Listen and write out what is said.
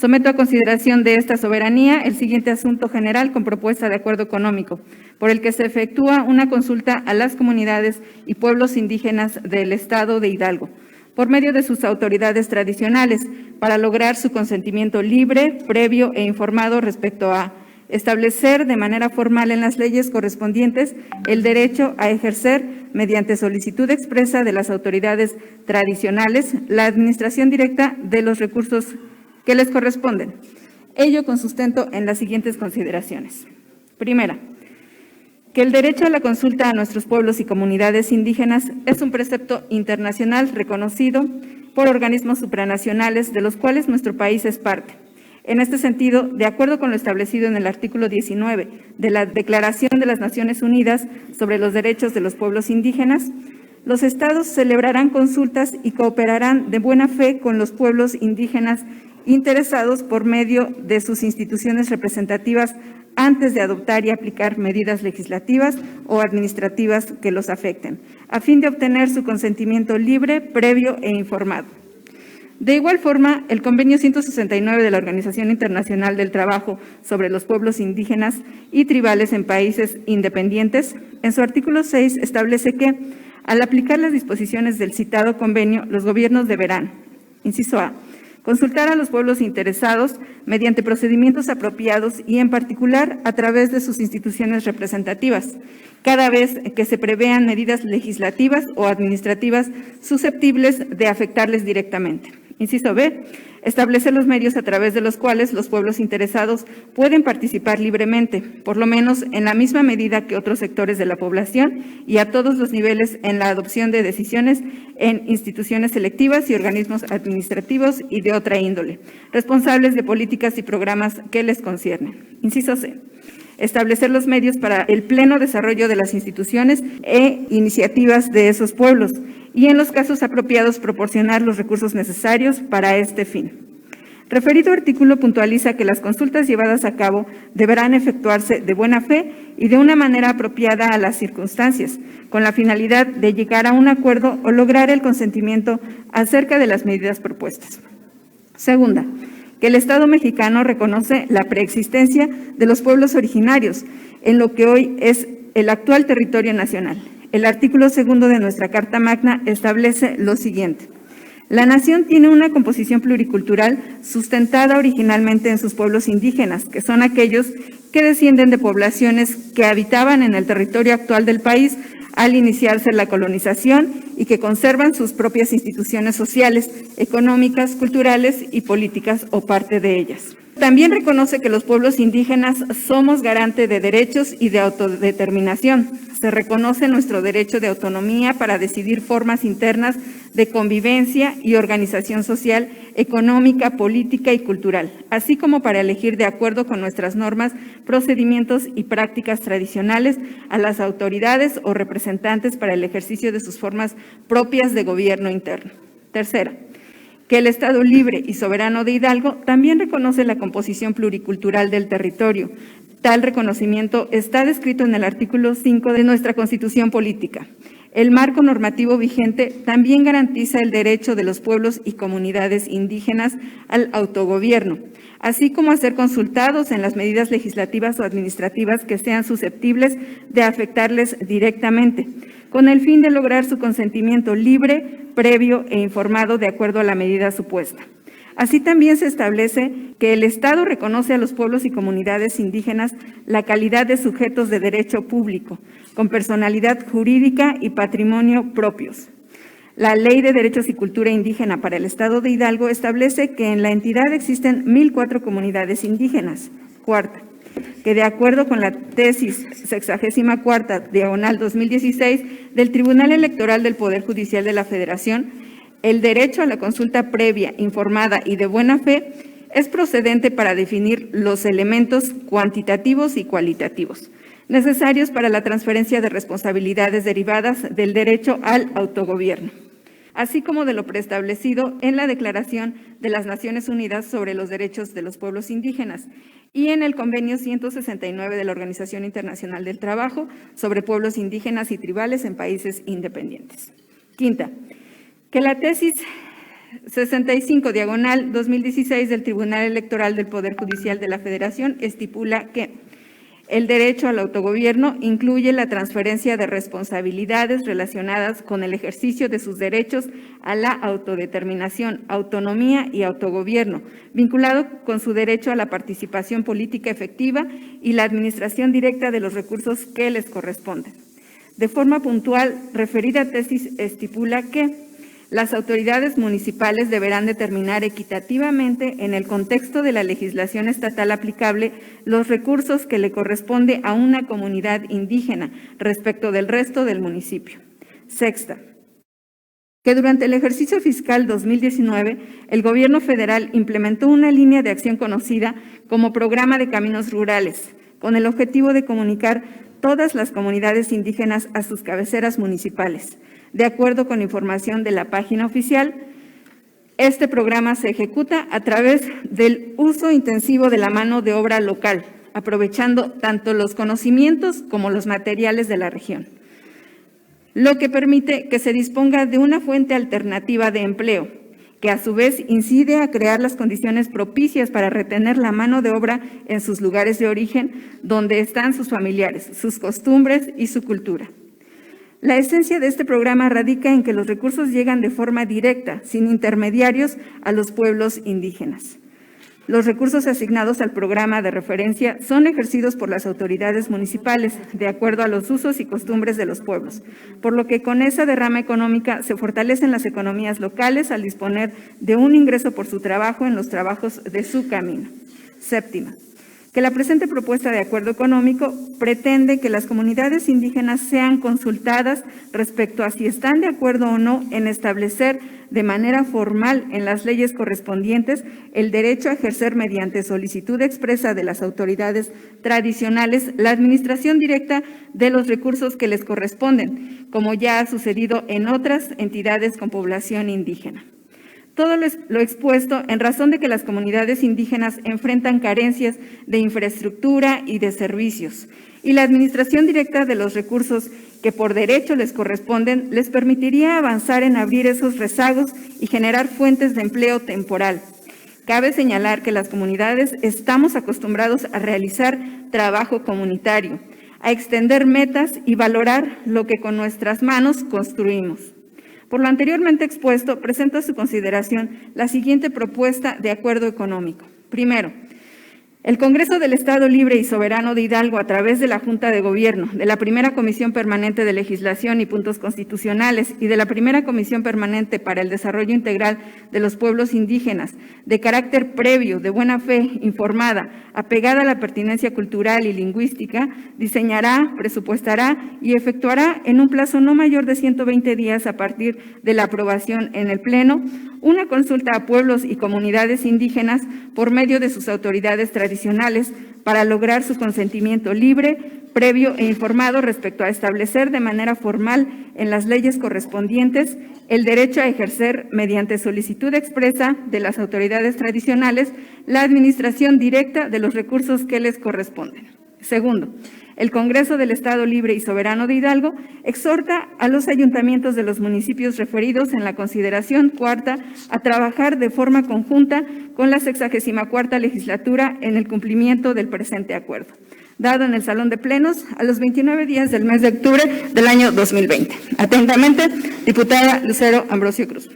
Someto a consideración de esta soberanía el siguiente asunto general con propuesta de acuerdo económico, por el que se efectúa una consulta a las comunidades y pueblos indígenas del Estado de Hidalgo, por medio de sus autoridades tradicionales, para lograr su consentimiento libre, previo e informado respecto a establecer de manera formal en las leyes correspondientes el derecho a ejercer, mediante solicitud expresa de las autoridades tradicionales, la administración directa de los recursos que les corresponden. Ello con sustento en las siguientes consideraciones. Primera, que el derecho a la consulta a nuestros pueblos y comunidades indígenas es un precepto internacional reconocido por organismos supranacionales de los cuales nuestro país es parte. En este sentido, de acuerdo con lo establecido en el artículo 19 de la Declaración de las Naciones Unidas sobre los Derechos de los Pueblos Indígenas, los estados celebrarán consultas y cooperarán de buena fe con los pueblos indígenas interesados por medio de sus instituciones representativas antes de adoptar y aplicar medidas legislativas o administrativas que los afecten, a fin de obtener su consentimiento libre, previo e informado. De igual forma, el Convenio 169 de la Organización Internacional del Trabajo sobre los Pueblos Indígenas y Tribales en Países Independientes, en su artículo 6 establece que, al aplicar las disposiciones del citado convenio, los gobiernos deberán, inciso A, consultar a los pueblos interesados mediante procedimientos apropiados y, en particular, a través de sus instituciones representativas, cada vez que se prevean medidas legislativas o administrativas susceptibles de afectarles directamente. Inciso B, establecer los medios a través de los cuales los pueblos interesados pueden participar libremente, por lo menos en la misma medida que otros sectores de la población y a todos los niveles en la adopción de decisiones en instituciones selectivas y organismos administrativos y de otra índole, responsables de políticas y programas que les conciernen. Inciso C, establecer los medios para el pleno desarrollo de las instituciones e iniciativas de esos pueblos y, en los casos apropiados, proporcionar los recursos necesarios para este fin. Referido artículo puntualiza que las consultas llevadas a cabo deberán efectuarse de buena fe y de una manera apropiada a las circunstancias, con la finalidad de llegar a un acuerdo o lograr el consentimiento acerca de las medidas propuestas. Segunda, que el Estado mexicano reconoce la preexistencia de los pueblos originarios en lo que hoy es el actual territorio nacional. El artículo 2 de nuestra Carta Magna establece lo siguiente: la nación tiene una composición pluricultural sustentada originalmente en sus pueblos indígenas, que son aquellos que descienden de poblaciones que habitaban en el territorio actual del país al iniciarse la colonización y que conservan sus propias instituciones sociales, económicas, culturales y políticas o parte de ellas. También reconoce que los pueblos indígenas somos garante de derechos y de autodeterminación. Se reconoce nuestro derecho de autonomía para decidir formas internas de convivencia y organización social, económica, política y cultural, así como para elegir de acuerdo con nuestras normas, procedimientos y prácticas tradicionales a las autoridades o representantes para el ejercicio de sus formas propias de gobierno interno. Tercera, que el Estado libre y soberano de Hidalgo también reconoce la composición pluricultural del territorio. Tal reconocimiento está descrito en el artículo 5 de nuestra Constitución Política. El marco normativo vigente también garantiza el derecho de los pueblos y comunidades indígenas al autogobierno, así como a ser consultados en las medidas legislativas o administrativas que sean susceptibles de afectarles directamente, con el fin de lograr su consentimiento libre, previo e informado de acuerdo a la medida supuesta. Así también se establece que el Estado reconoce a los pueblos y comunidades indígenas la calidad de sujetos de derecho público, con personalidad jurídica y patrimonio propios. La Ley de Derechos y Cultura Indígena para el Estado de Hidalgo establece que en la entidad existen 1,004 comunidades indígenas. Cuarta, que de acuerdo con la tesis 64/2016 del Tribunal Electoral del Poder Judicial de la Federación, el derecho a la consulta previa, informada y de buena fe es procedente para definir los elementos cuantitativos y cualitativos necesarios para la transferencia de responsabilidades derivadas del derecho al autogobierno, así como de lo preestablecido en la Declaración de las Naciones Unidas sobre los Derechos de los Pueblos Indígenas y en el Convenio 169 de la Organización Internacional del Trabajo sobre Pueblos Indígenas y Tribales en Países Independientes. Quinta, que la tesis 65/2016 del Tribunal Electoral del Poder Judicial de la Federación estipula que el derecho al autogobierno incluye la transferencia de responsabilidades relacionadas con el ejercicio de sus derechos a la autodeterminación, autonomía y autogobierno, vinculado con su derecho a la participación política efectiva y la administración directa de los recursos que les corresponden. De forma puntual, referida tesis estipula que las autoridades municipales deberán determinar equitativamente, en el contexto de la legislación estatal aplicable, los recursos que le corresponde a una comunidad indígena respecto del resto del municipio. Sexta, que durante el ejercicio fiscal 2019, el Gobierno federal implementó una línea de acción conocida como Programa de Caminos Rurales, con el objetivo de comunicar todas las comunidades indígenas a sus cabeceras municipales. De acuerdo con información de la página oficial, este programa se ejecuta a través del uso intensivo de la mano de obra local, aprovechando tanto los conocimientos como los materiales de la región, lo que permite que se disponga de una fuente alternativa de empleo, que a su vez incide a crear las condiciones propicias para retener la mano de obra en sus lugares de origen, donde están sus familiares, sus costumbres y su cultura. La esencia de este programa radica en que los recursos llegan de forma directa, sin intermediarios, a los pueblos indígenas. Los recursos asignados al programa de referencia son ejercidos por las autoridades municipales, de acuerdo a los usos y costumbres de los pueblos, por lo que con esa derrama económica se fortalecen las economías locales al disponer de un ingreso por su trabajo en los trabajos de su camino. Séptima, que la presente propuesta de acuerdo económico pretende que las comunidades indígenas sean consultadas respecto a si están de acuerdo o no en establecer de manera formal en las leyes correspondientes el derecho a ejercer mediante solicitud expresa de las autoridades tradicionales la administración directa de los recursos que les corresponden, como ya ha sucedido en otras entidades con población indígena. Todo lo expuesto en razón de que las comunidades indígenas enfrentan carencias de infraestructura y de servicios, y la administración directa de los recursos que por derecho les corresponden les permitiría avanzar en abrir esos rezagos y generar fuentes de empleo temporal. Cabe señalar que las comunidades estamos acostumbrados a realizar trabajo comunitario, a extender metas y valorar lo que con nuestras manos construimos. Por lo anteriormente expuesto, presento a su consideración la siguiente propuesta de acuerdo económico. Primero, el Congreso del Estado Libre y Soberano de Hidalgo, a través de la Junta de Gobierno, de la Primera Comisión Permanente de Legislación y Puntos Constitucionales y de la Primera Comisión Permanente para el Desarrollo Integral de los Pueblos Indígenas, de carácter previo, de buena fe, informada, apegada a la pertinencia cultural y lingüística, diseñará, presupuestará y efectuará en un plazo no mayor de 120 días a partir de la aprobación en el Pleno, una consulta a pueblos y comunidades indígenas por medio de sus autoridades tradicionales para lograr su consentimiento libre, previo e informado respecto a establecer de manera formal en las leyes correspondientes el derecho a ejercer mediante solicitud expresa de las autoridades tradicionales la administración directa de los recursos que les corresponden. Segundo, el Congreso del Estado Libre y Soberano de Hidalgo exhorta a los ayuntamientos de los municipios referidos en la consideración cuarta a trabajar de forma conjunta con la 64ª legislatura en el cumplimiento del presente acuerdo, dado en el Salón de Plenos a los 29 días del mes de octubre del año 2020. Atentamente, diputada Lucero Ambrosio Cruz.